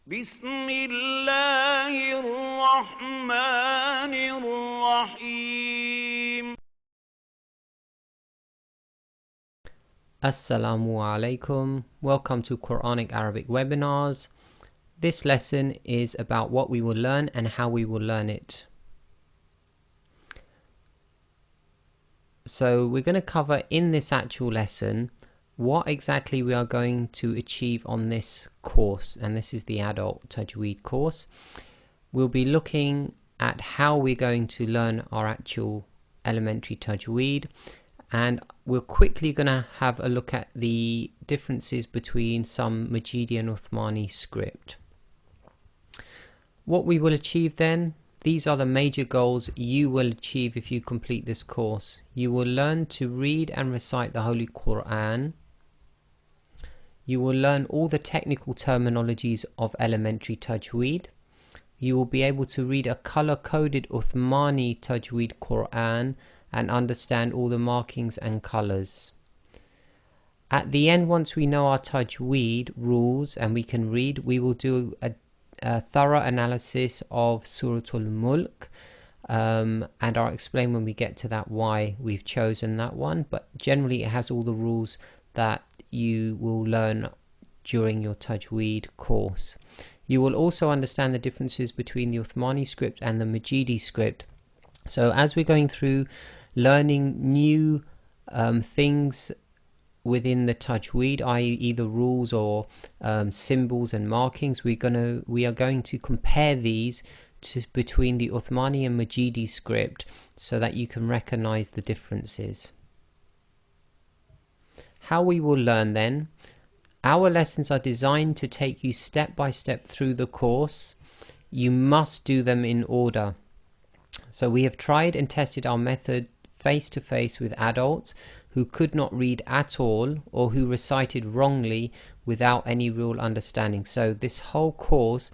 بسم الله الرحمن الرحيم. Assalamu alaikum. Welcome to Quranic Arabic webinars. This lesson is about what we will learn and how we will learn it. So we're going to cover in this actual lesson what exactly we are going to achieve on this course, and this is the adult Tajweed course. We'll be looking at how we're going to learn our actual elementary Tajweed, and we're quickly going to have a look at the differences between some Majeedi and Uthmaani script. What we will achieve then, these are the major goals you will achieve if you complete this course. You will learn to read and recite the Holy Quran. You will learn all the technical terminologies of elementary Tajweed. You will be able to read a color-coded Uthmaani Tajweed Quran and understand all the markings and colors. At the end, once we know our Tajweed rules and we can read, we will do a thorough analysis of Suratul Mulk, and I'll explain when we get to that why we've chosen that one, but generally it has all the rules that you will learn during your Tajweed course. You will also understand the differences between the Uthmaani script and the Majeedi script. So as we're going through learning new things within the Tajweed, i.e. either rules or symbols and markings, we are going to compare these between the Uthmaani and Majeedi script so that you can recognize the differences. How we will learn then. Our lessons are designed to take you step by step through the course. You must do them in order. So we have tried and tested our method face to face with adults who could not read at all or who recited wrongly without any real understanding. So this whole course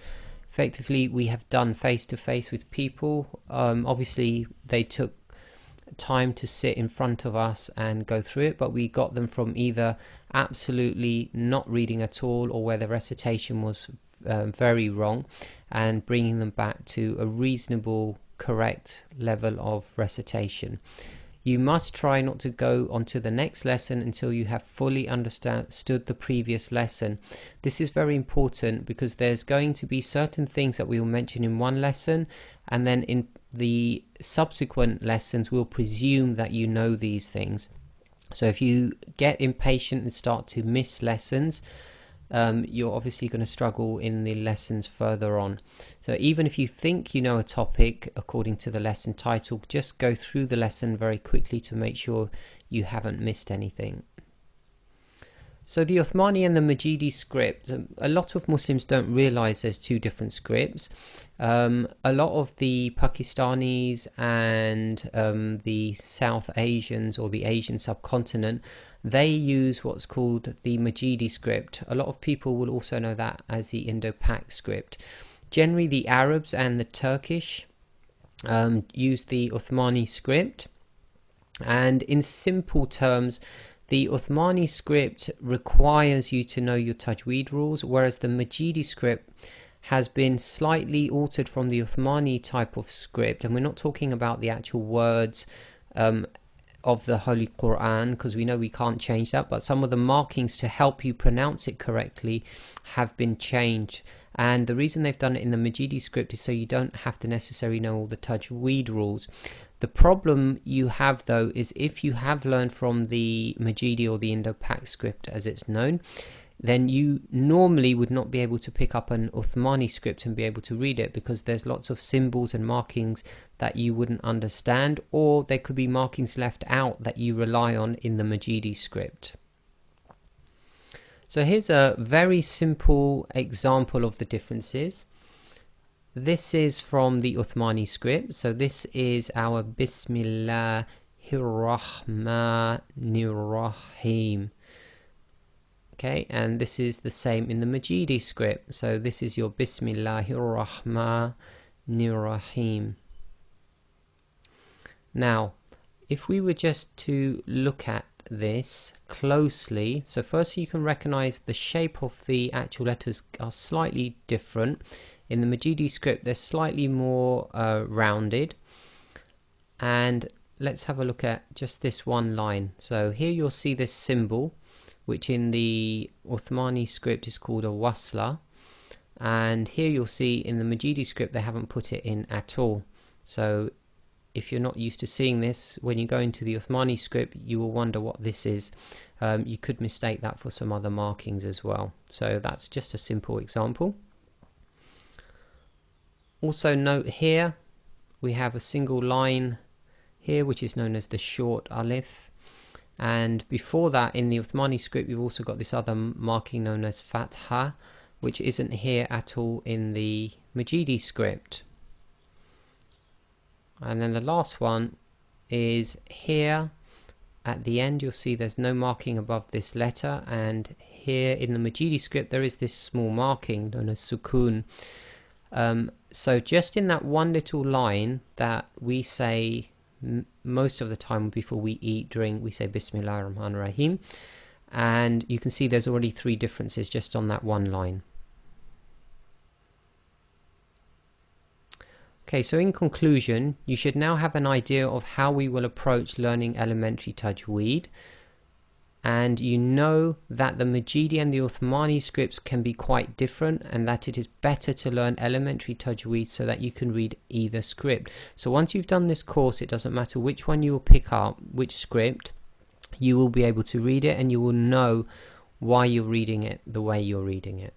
effectively we have done face to face with people. Obviously they took time to sit in front of us and go through it, but we got them from either absolutely not reading at all or where the recitation was very wrong, and bringing them back to a reasonable correct level of recitation. You must try not to go on to the next lesson until you have fully understood the previous lesson. This is very important because there's going to be certain things that we will mention in one lesson, and then in the subsequent lessons we'll presume that you know these things. So if you get impatient and start to miss lessons, you're obviously going to struggle in the lessons further on. So even if you think you know a topic according to the lesson title, just go through the lesson very quickly to make sure you haven't missed anything. So the Uthmaani and the Majeedi script, a lot of Muslims don't realize there's two different scripts. A lot of the Pakistanis and the South Asians or the Asian subcontinent, they use what's called the Majeedi script. A lot of people will also know that as the Indo-Pak script. Generally the Arabs and the Turkish use the Uthmaani script, and in simple terms the Uthmaani script requires you to know your Tajweed rules, whereas the Majeedi script has been slightly altered from the Uthmaani type of script. And we're not talking about the actual words of the Holy Quran, because we know we can't change that, but some of the markings to help you pronounce it correctly have been changed. And the reason they've done it in the Majeedi script is so you don't have to necessarily know all the Tajweed rules. The problem you have though is if you have learned from the Majeedi or the Indo-Pak script as it's known, then you normally would not be able to pick up an Uthmaani script and be able to read it, because there's lots of symbols and markings that you wouldn't understand, or there could be markings left out that you rely on in the Majeedi script. So here's a very simple example of the differences. This is from the Uthmaani script. So this is our Bismillahirrahmanirrahim. Okay, and this is the same in the Majeedi script. So this is your Bismillahirrahmanirrahim. Now, if we were just to look at this closely, so firstly you can recognize the shape of the actual letters are slightly different. In the Majeedi script they're slightly more rounded. And let's have a look at just this one line. So here you'll see this symbol, which in the Uthmaani script is called a wasla, and here you'll see in the Majeedi script they haven't put it in at all. So if you're not used to seeing this, when you go into the Uthmaani script you will wonder what this is. You could mistake that for some other markings as well. So that's just a simple example. Also note here we have a single line here which is known as the short alif, and before that in the Uthmaani script you've also got this other marking known as fatha, which isn't here at all in the Majeedi script. And then the last one is here at the end. You'll see there's no marking above this letter, and here in the Majeedi script there is this small marking known as sukun. So just in that one little line that we say most of the time before we eat, drink, we say Bismillah ar-Rahman ar-Rahim, and you can see there's already 3 differences just on that one line. Okay, so in conclusion, you should now have an idea of how we will approach learning elementary Tajweed, and you know that the Majeedi and the Uthmaani scripts can be quite different, and that it is better to learn elementary Tajweed so that you can read either script. So once you've done this course, it doesn't matter which one you will pick up, which script, you will be able to read it and you will know why you're reading it the way you're reading it.